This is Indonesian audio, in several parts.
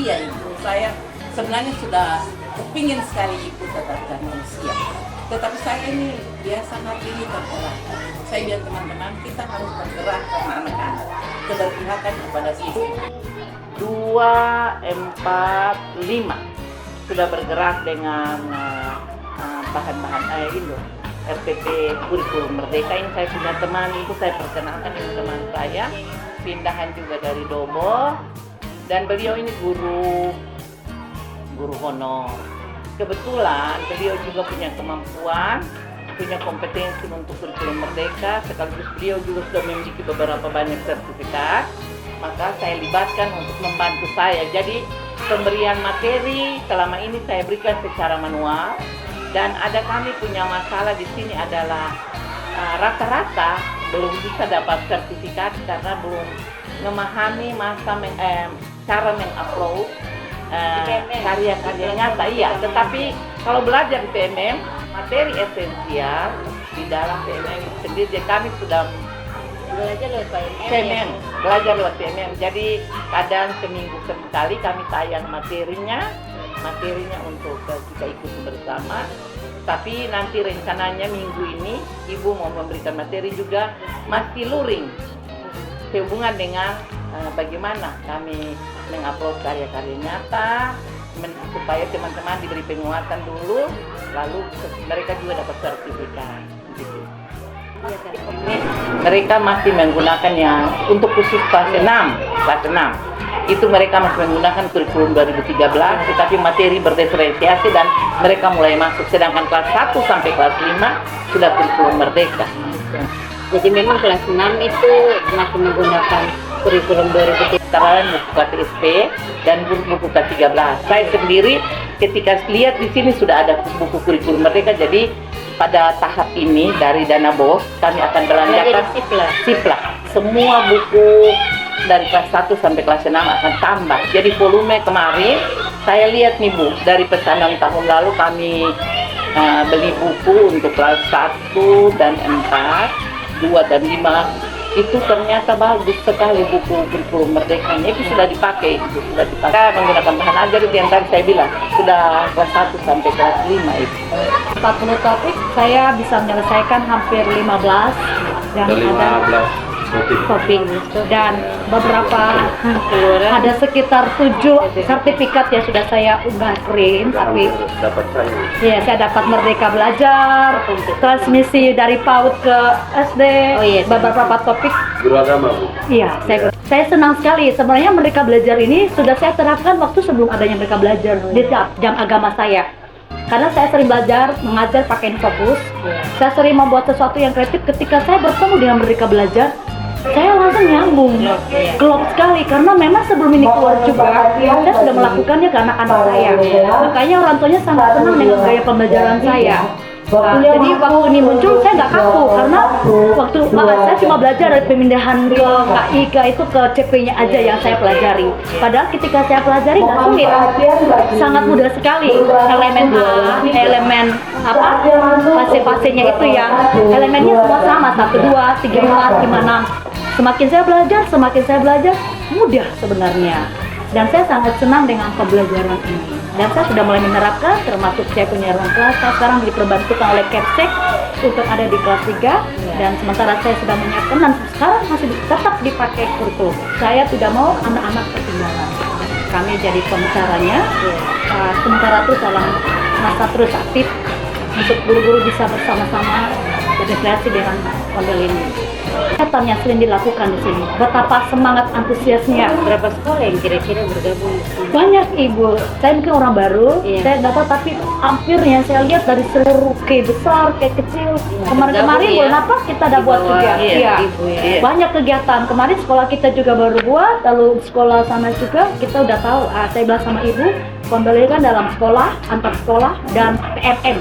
manusia itu. Saya sebenarnya sudah kepingin sekali ikut kedatangan manusia. Tetapi saya ini biasa hati ini tergerak. Saya bilang teman-teman, kita harus bergerak karena anak-anak. Keberpihakan kepada sisi. 2, 4, 5 sudah bergerak dengan bahan-bahan itu RPP kurikulum merdeka. Ini saya punya teman, itu saya perkenalkan ini teman saya, pindahan juga dari Dobo, dan beliau ini guru honor. Kebetulan beliau juga punya kemampuan, punya kompetensi untuk kurikulum merdeka, sekaligus beliau juga sudah memiliki beberapa banyak sertifikat. Maka saya libatkan untuk membantu saya. Jadi pemberian materi selama ini saya berikan secara manual, dan ada kami punya masalah di sini adalah rata-rata belum bisa dapat sertifikat karena belum memahami cara mengupload karya-karya nyata. Iya, tetapi kalau belajar di PMM, materi esensial di dalam PMM sendiri, kami sudah belajar lewat PMM, belajar lewat PMM. Jadi kadang seminggu sekali kami tayang materinya untuk kita ikuti bersama. Tapi nanti rencananya minggu ini Ibu mau memberikan materi juga masih luring sehubungan dengan bagaimana kami mengupload karya-karya nyata supaya teman-teman diberi penguatan dulu, lalu mereka juga dapat sertifikat. Gitu. Mereka masih menggunakan yang untuk khusus kelas 6 itu mereka masih menggunakan kurikulum 2013, tetapi materi berdiferensiasi dan mereka mulai masuk, sedangkan kelas 1 sampai kelas 5 sudah kurikulum merdeka. Jadi memang kelas 6 itu masih menggunakan kurikulum 2013, buku KTSP dan buku K13. Saya sendiri ketika lihat di sini sudah ada buku kurikulum merdeka, jadi pada tahap ini dari dana BOS kami akan belanjakan siplah. Semua buku dari kelas 1 sampai kelas 6 akan tambah. Jadi volume kemarin saya lihat nih Bu, dari pesanan tahun lalu kami beli buku untuk kelas 1 dan 4, 2 dan 5. Itu ternyata bagus sekali buku kurikulum merdekanya, itu sudah dipakai. Kita menggunakan bahan ajar itu yang tadi saya bilang, sudah kelas 1 sampai kelas 5 itu. 40 topik saya bisa menyelesaikan hampir 15 dan ada topik dan beberapa ada sekitar 7 sertifikat yang sudah saya unggah print. Tapi ya, saya dapat Merdeka Belajar, transmisi dari PAUD ke SD, beberapa topik guru agama Bu. Iya, saya senang sekali. Sebenarnya Merdeka Belajar ini sudah saya terapkan waktu sebelum adanya Merdeka Belajar di jam agama saya. Karena saya sering belajar, mengajar pakai Infobus. Saya sering membuat sesuatu yang kreatif. Ketika saya bertemu dengan Merdeka Belajar, saya langsung nyambung, klop sekali. Karena memang sebelum ini keluar juga, saya sudah melakukannya ke anak-anak saya. Makanya orang tuanya sangat senang dengan gaya pembelajaran saya. Nah, jadi waktu ini muncul saya nggak kaku karena waktu saya cuma belajar dari pemindahan ke KI itu ke CP-nya aja yang saya pelajari. Padahal ketika saya pelajari nggak sulit, sangat mudah sekali. Elemen A, elemen fase-fasenya itu yang elemennya semua sama 1, 2, 3, 4, 5, 6. Semakin saya belajar mudah sebenarnya. Dan saya sangat senang dengan pembelajaran ini. Dan saya sudah mulai menerapkan, termasuk saya punya ruang kelas. Saya sekarang diperbantukan oleh Kepsek untuk ada di kelas 3. Dan sementara saya sudah menyiapkan dan sekarang masih tetap dipakai kurikulum. Saya tidak mau anak-anak ketinggalan. Kami jadi pembicaranya. Sementara itu dalam masa terus aktif untuk guru-guru bisa bersama-sama berdiskusi dengan model ini. Kegiatan yang sering dilakukan di sini, betapa semangat antusiasnya. Berapa sekolah yang kira-kira bergabung? Banyak Ibu, saya mungkin orang baru, saya dapat, tapi hampirnya saya lihat dari seluruh K besar, K kecil. Kemarin-kemarin bulan apa kita ada buat kegiatan. Banyak kegiatan. Kemarin sekolah kita juga baru buat, lalu sekolah sana juga kita udah tahu. Saya bilang sama Ibu, pembelajaran dalam sekolah, antar sekolah, dan PMM.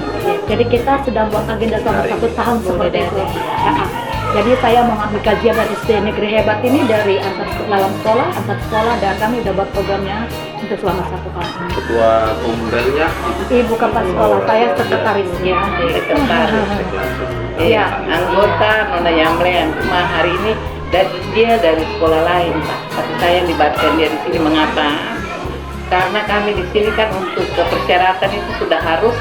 Jadi kita sedang buat agenda selama 1 tahun seperti itu. Jadi saya mengambil kajian dari SD Negeri Hebat ini dari dalam sekolah, antar sekolah, dan kami udah buat programnya untuk selama 1 tahun. Ketua Komundelnya Ibu kepala sekolah, saya sekretarisnya. Iya, anggota Nona Yamlen. Cuma hari ini dia dari sekolah lain, Pak. Tapi saya libatkan dia di sini. Mengapa? karena kami di sini kan untuk persyaratan itu sudah harus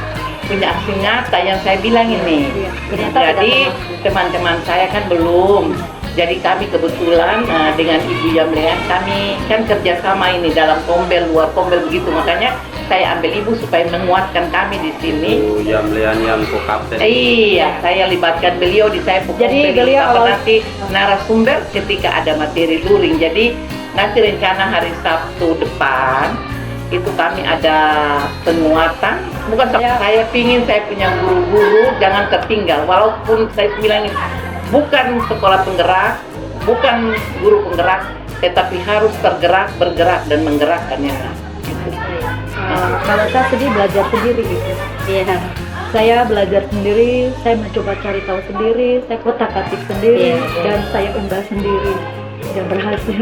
punya aksi nyata yang saya bilang ini. Ternyata Jadi teman-teman saya kan belum. Jadi kami kebetulan dengan Ibu Yamlean kami kan kerjasama ini dalam Kombel, luar Kombel begitu. Makanya saya ambil Ibu supaya menguatkan kami di sini. Bu Yamlean yang co-kapten. Iya, saya libatkan beliau di saya Jadi beliau awal- nanti narasumber ketika ada materi luring. Jadi nanti rencana hari Sabtu depan itu kami ada penguatan. Bukan saya pingin saya punya guru-guru jangan tertinggal. Walaupun saya bilang bukan sekolah penggerak, bukan guru penggerak, tetapi harus tergerak, bergerak dan menggerakkan yang lain. Kalau saya sedih belajar sendiri gitu. Iya. Saya belajar sendiri, saya mencoba cari tahu sendiri, saya kotak-atik sendiri, Iya, iya. dan saya unggah sendiri dan berhasil.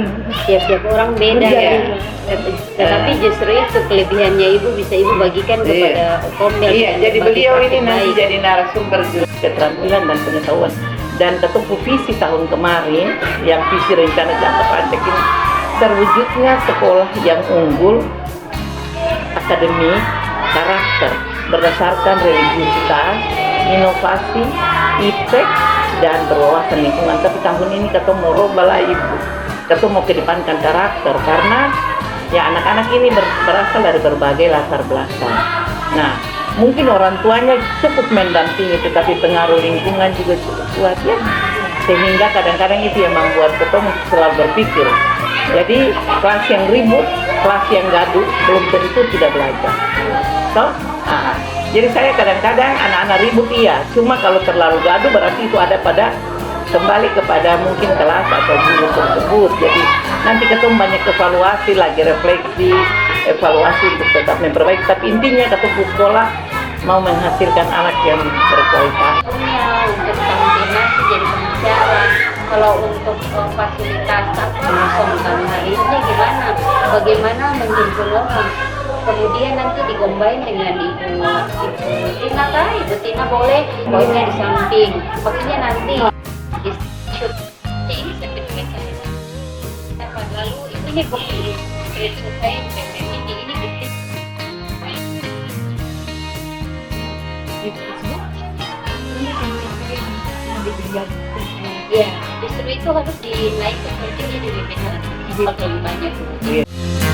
Tiap-tiap orang beda Iya. ya. Tetapi justru itu kelebihannya Ibu bisa Ibu bagikan kepada Kombel. Iya, jadi bagi beliau ini praktik nanti baik. jadi narasumber juga keterampilan dan pengetahuan. Dan ketemu visi tahun kemarin, yang visi rencana jangka panjang ini terwujudnya sekolah yang unggul, akademi, karakter, berdasarkan religiusitas, inovasi, iptek, dan berwawasan lingkungan. Tapi tahun ini ketemu robalah Ibu, ketemu kedepankan karakter karena ya anak-anak ini berasal dari berbagai latar belakang. Nah, mungkin orang tuanya cukup mendampingi, tetapi pengaruh lingkungan juga cukup kuat ya. Sehingga kadang-kadang itu yang membuat ketemu selalu berpikir. Jadi kelas yang ribut, kelas yang gaduh, belum tentu tidak belajar. So, jadi saya kadang-kadang anak-anak ribut iya, cuma kalau terlalu gaduh berarti itu ada pada kembali kepada mungkin kelas atau guru tersebut. Jadi nanti ketemu banyak evaluasi lagi, refleksi, evaluasi untuk tetap memperbaiki. Tapi intinya ketemu sekolah mau menghasilkan anak yang berkualitas. Untuk koordinasi jadi pembicara. Kalau untuk fasilitas kosong hari ini gimana? Bagaimana menghimpun orang? Kemudian nanti dikombain dengan Ibu Tina kah? Ibu Tina boleh poinnya di samping. Maksudnya nanti di syuting sertifikat saya. Lalu ini bukti kreatif saya ini bukti. Ya, justru itu harus dinaikkan pentingnya di webinar. Lebih banyak.